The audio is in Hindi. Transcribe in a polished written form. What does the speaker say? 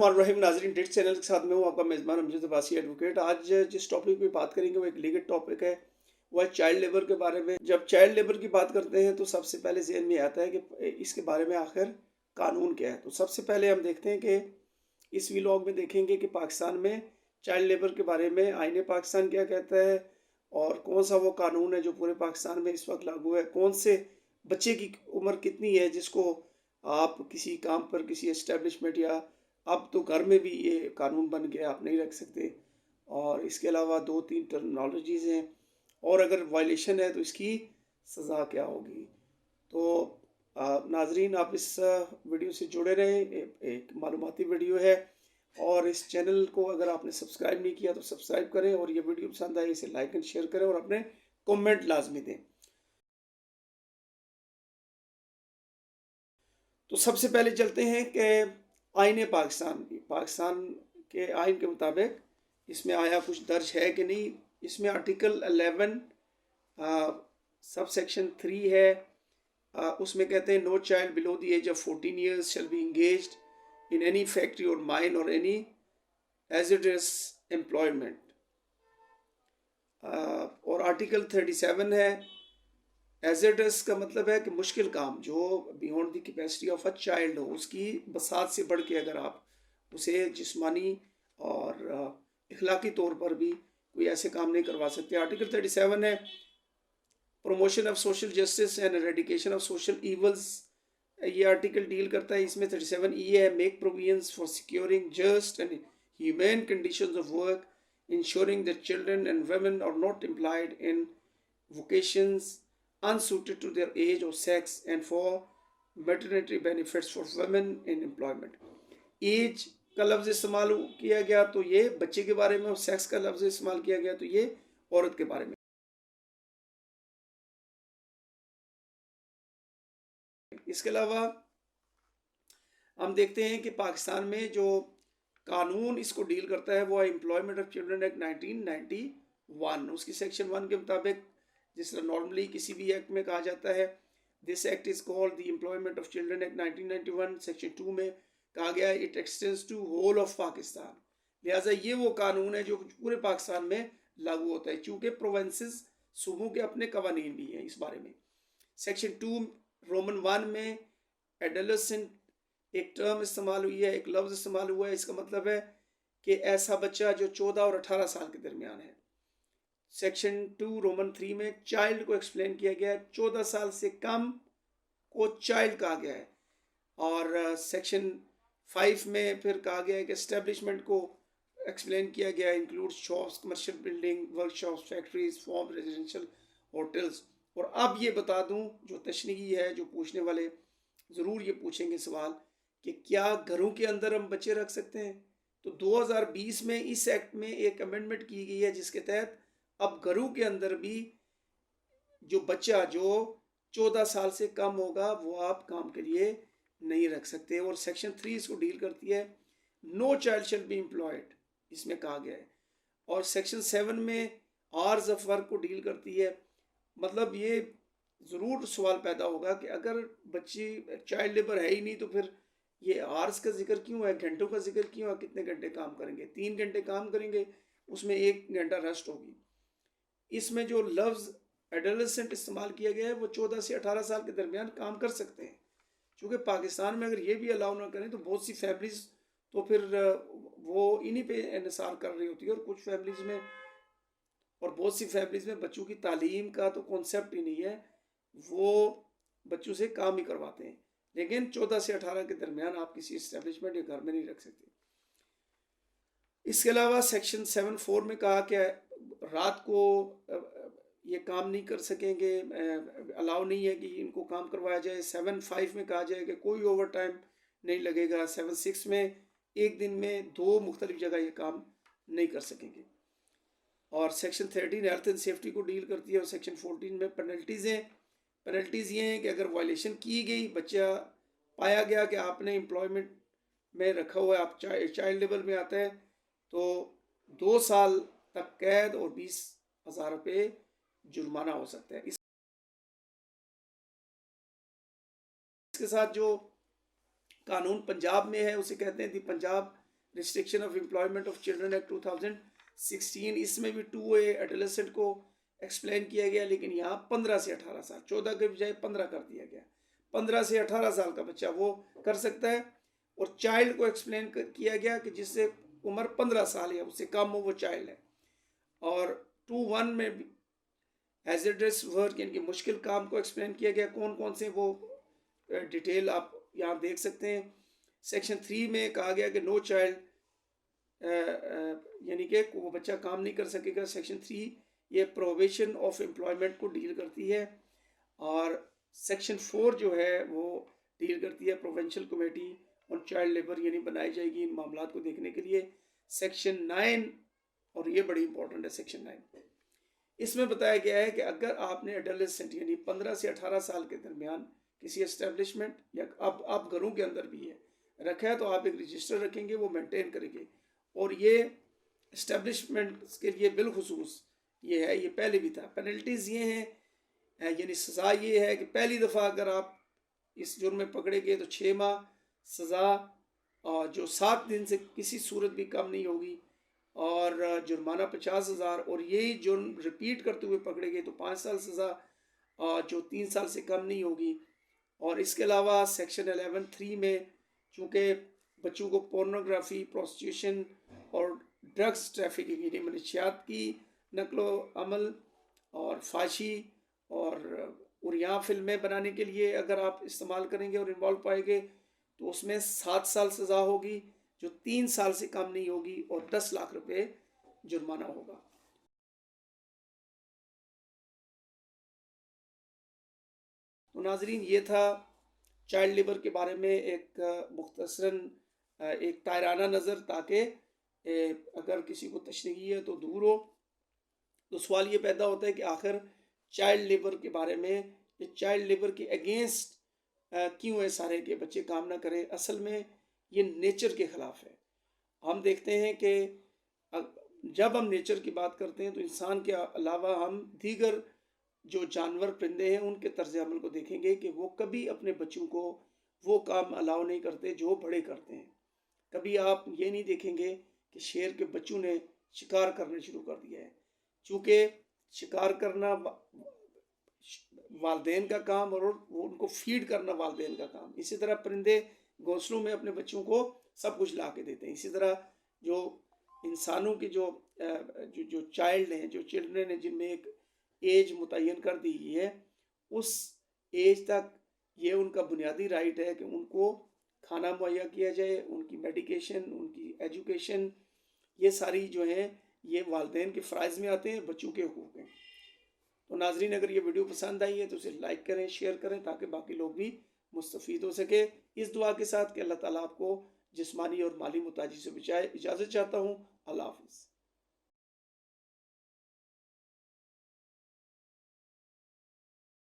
रहीम नाजरीन, टिप्स चैनल के साथ में हूँ आपका मेज़बान अमजद अब्बासी एडवोकेट। आज जिस टॉपिक पे बात करेंगे वो एक लीगल टॉपिक है, वो है चाइल्ड लेबर के बारे में। जब चाइल्ड लेबर की बात करते हैं तो सबसे पहले ज़हन में आता है कि इसके बारे में आखिर कानून क्या है। तो सबसे पहले हम देखते हैं कि इस वीलॉग में देखेंगे कि पाकिस्तान में चाइल्ड लेबर के बारे में आईन पाकिस्तान क्या कहता है और कौन सा वो कानून है जो पूरे पाकिस्तान में इस वक्त लागू है। कौन से बच्चे की उम्र कितनी है जिसको आप किसी काम पर, किसी एस्टेब्लिशमेंट या अब तो घर में भी ये कानून बन गया, आप नहीं रख सकते। और इसके अलावा 2-3 टर्मिनोलॉजीज़ हैं और अगर वायलेशन है तो इसकी सज़ा क्या होगी। तो नाजरीन, आप इस वीडियो से जुड़े रहें। एक मालूमाती वीडियो है और इस चैनल को अगर आपने सब्सक्राइब नहीं किया तो सब्सक्राइब करें और ये वीडियो पसंद आए इसे लाइक एंड शेयर करें और अपने कमेंट लाजमी दें। तो सबसे पहले चलते हैं कि आईन पाकिस्तान पाकिस्तान के आइन के मुताबिक इसमें आया कुछ दर्ज है कि नहीं। इसमें आर्टिकल 11 सब सेक्शन 3 है। उसमें कहते हैं no child below the age of 14 years shall be engaged in any factory और माइन और एनी हैज़ार्डस एम्प्लॉयमेंट। और आर्टिकल 37 है। हैज़ार्डस का मतलब है कि मुश्किल काम, जो beyond the capacity of a child हो, उसकी बसात से बढ़ के अगर आप उसे जिस्मानी और इखलाकी तौर पर भी कोई ऐसे काम नहीं करवा सकते। आर्टिकल 37 है promotion of social justice and eradication of social evils. ये आर्टिकल डील करता है, इसमें 37 है make provisions for securing just and human conditions of work, ensuring that children and women are not employed in vocations unsuited to their age or sex and for maternity benefits for women in employment। Age का लफ्ज़ इस्तेमाल किया गया तो ये बच्चे के बारे में और सेक्स का लफ्ज़ इस्तेमाल किया गया तो ये औरत के बारे में। इसके अलावा हम देखते हैं कि पाकिस्तान में जो कानून इसको डील करता है वो है एम्प्लॉयमेंट ऑफ चिल्ड्रन एक्ट 1991। उसकी सेक्शन 1 के मुताबिक, जिस तरह नॉर्मली किसी भी एक्ट में कहा जाता है this act is called the employment of children act 1991, section 2 में कहा गया it extends to whole of Pakistan. लिहाजा ये वो कानून है जो पूरे पाकिस्तान में लागू होता है, चूँकि प्रोवेंसेस सूबों के अपने कवानीन भी हैं इस बारे में। सेक्शन 2 रोमन 1 में एडोलेसेंट एक टर्म इस्तेमाल हुई है, एक लफ्ज़ इस्तेमाल हुआ है। इसका मतलब है कि ऐसा बच्चा जो 14 और 18 साल के दरमियान है। सेक्शन 2 रोमन 3 में चाइल्ड को एक्सप्लेन किया गया है, 14 साल से कम को चाइल्ड कहा गया है। और सेक्शन 5 में फिर कहा गया है कि एस्टेब्लिशमेंट को एक्सप्लेन किया गया है, include shops, commercial building, workshops, factories, form, residential hotels. और अब ये बता दूं, जो तशनीही है, जो पूछने वाले ज़रूर ये पूछेंगे सवाल कि क्या घरों के अंदर हम बच्चे रख सकते हैं। तो 2020 में इस एक्ट में एक अमेंडमेंट की गई है जिसके तहत अब घरों के अंदर भी जो बच्चा जो 14 साल से कम होगा वो आप काम के लिए नहीं रख सकते। और सेक्शन 3 इसको डील करती है no child shall be employed, इसमें कहा गया है। और सेक्शन 7 में आवर्स ऑफ वर्क को डील करती है। मतलब ये ज़रूर सवाल पैदा होगा कि अगर बच्ची चाइल्ड लेबर है ही नहीं तो फिर ये आवर्स का जिक्र क्यों है, घंटों का जिक्र क्यों है, कितने घंटे काम करेंगे। 3 घंटे काम करेंगे, उसमें 1 घंटा रेस्ट होगी। इसमें जो लफ्ज़ एडोलेसेंट इस्तेमाल किया गया है वो 14 से 18 साल के दरमियान काम कर सकते हैं। क्योंकि पाकिस्तान में अगर ये भी अलाउ ना करें तो बहुत सी फैमिलीज़ तो फिर वो इन्हीं पे इन्हिसार कर रही होती है। और कुछ फैमिलीज़ में और बहुत सी फैमिलीज़ में बच्चों की तालीम का तो कॉन्सेप्ट ही नहीं है, वो बच्चों से काम ही करवाते हैं। लेकिन 14 से 18 के दरमियान आप किसी इस्टेब्लिशमेंट या घर में नहीं रख सकते। इसके अलावा सेक्शन 7(4) में कहा कि रात को ये काम नहीं कर सकेंगे, अलाउ नहीं है कि इनको काम करवाया जाए। 7(5) में कहा जाए कि कोई ओवर टाइम नहीं लगेगा। 7(6) में एक दिन में 2 मुख्तलिफ जगह ये काम नहीं कर सकेंगे। और सेक्शन 13 हेल्थ एंड सेफ्टी को डील करती है। और सेक्शन 14 में पेनल्टीज़ हैं। पेनल्टीज़ ये हैं कि अगर वायलेशन की गई, बच्चा पाया गया कि आपने एम्प्लॉयमेंट में रखा हुआ है, आप चाइल्ड लेबर में आता है, तो 2 साल तक कैद और 20,000 रुपये जुर्माना हो सकता है। इसके साथ जो कानून पंजाब में है उसे कहते हैं the Punjab restriction of employment of children act 2016, इसमें भी 2A एडोलेसेंट को एक्सप्लेन किया गया, लेकिन यहाँ 15 से 18 साल, 14 के बजाय 15 कर दिया गया। 15 से 18 साल का बच्चा वो कर सकता है। और चाइल्ड को एक्सप्लेन किया गया कि जिससे उम्र 15 साल या उससे कम हो वो चाइल्ड है। और 2.1 में भी हैजर्डस वर्क यानी कि मुश्किल काम को एक्सप्लेन किया गया, कौन कौन से वो डिटेल आप यहाँ देख सकते हैं। सेक्शन 3 में कहा गया कि नो चाइल्ड यानी कि वो बच्चा काम नहीं कर सकेगा। सेक्शन 3 ये प्रोहिबिशन ऑफ एम्प्लॉयमेंट को डील करती है। और सेक्शन 4 जो है वो डील करती है provincial committee on child labour, यानी बनाई जाएगी इन मामलों को देखने के लिए। सेक्शन 9, और ये बड़ी इंपॉर्टेंट है सेक्शन 9, इसमें बताया गया है कि अगर आपने एडोलेसेंट यानी 15 से 18 साल के दरमियान किसी एस्टेब्लिशमेंट या अब आप घरों के अंदर भी है रखा है तो आप एक रजिस्टर रखेंगे, वो मेंटेन करेंगे। और ये एस्टेब्लिशमेंट के लिए बिलखुसूस ये है, ये पहले भी था। पेनल्टीज़ ये हैं यानी सज़ा ये है कि पहली दफ़ा अगर आप इस जुर्म में पकड़े गए तो 6 माह सज़ा, और जो 7 दिन से किसी सूरत भी कम नहीं होगी, और जुर्माना 50,000। और यही जुर्म रिपीट करते हुए पकड़े गए तो 5 साल सज़ा, जो 3 साल से कम नहीं होगी। और इसके अलावा सेक्शन 11(3) में चूँकि बच्चों को पोर्नोग्राफी, प्रोस्टिट्यूशन और ड्रग्स ट्रैफिकिंग यानी मनशियात की नकलो अमल और फाशी और यहाँ फिल्में बनाने के लिए अगर आप इस्तेमाल करेंगे और इन्वॉल्व पाएंगे तो उसमें 7 साल सज़ा होगी, जो 3 साल से कम नहीं होगी, और 10 लाख रुपए जुर्माना होगा। तो नाजरीन, ये था चाइल्ड लेबर के बारे में एक मुख्तसरन एक तायराना नज़र, ताकि अगर किसी को तशनीगी है तो दूर हो। तो सवाल ये पैदा होता है कि आखिर चाइल्ड लेबर के बारे में, चाइल्ड लेबर के अगेंस्ट क्यों है सारे के बच्चे काम ना करें। असल में ये नेचर के ख़िलाफ़ है। हम देखते हैं कि जब हम नेचर की बात करते हैं तो इंसान के अलावा हम दीगर जो जानवर परिंदे हैं उनके तर्ज अमल को देखेंगे कि वो कभी अपने बच्चों को वो काम अलाउ नहीं करते जो बड़े करते हैं। कभी आप ये नहीं देखेंगे कि शेर के बच्चों ने शिकार करना शुरू कर दिया है, चूँकि शिकार करना वालदेन का काम और वो उनको फीड करना वालदेन का काम। इसी तरह परिंदे घोंसलों में अपने बच्चों को सब कुछ ला के देते हैं। इसी तरह जो इंसानों की जो चाइल्ड हैं, जो चिल्ड्रन हैं, जिनमें एक एज मुतय्यन कर दी गई है, उस एज तक ये उनका बुनियादी राइट है कि उनको खाना मुहैया किया जाए, उनकी मेडिकेशन, उनकी एजुकेशन, ये सारी जो हैं ये वालिदैन के फ़राइज़ में आते हैं, बच्चों के हुकूक़ हैं। तो नाजरीन, अगर ये वीडियो पसंद आई है तो उसे लाइक करें, शेयर करें, ताकि बाकी लोग भी मुस्तफ़ीद हो सके। इस दुआ के साथ कि अल्लाह ताला आपको जिस्मानी और माली मुताजी से बचाए। इजाज़त चाहता हूँ। अल्लाह हाफ़िज़।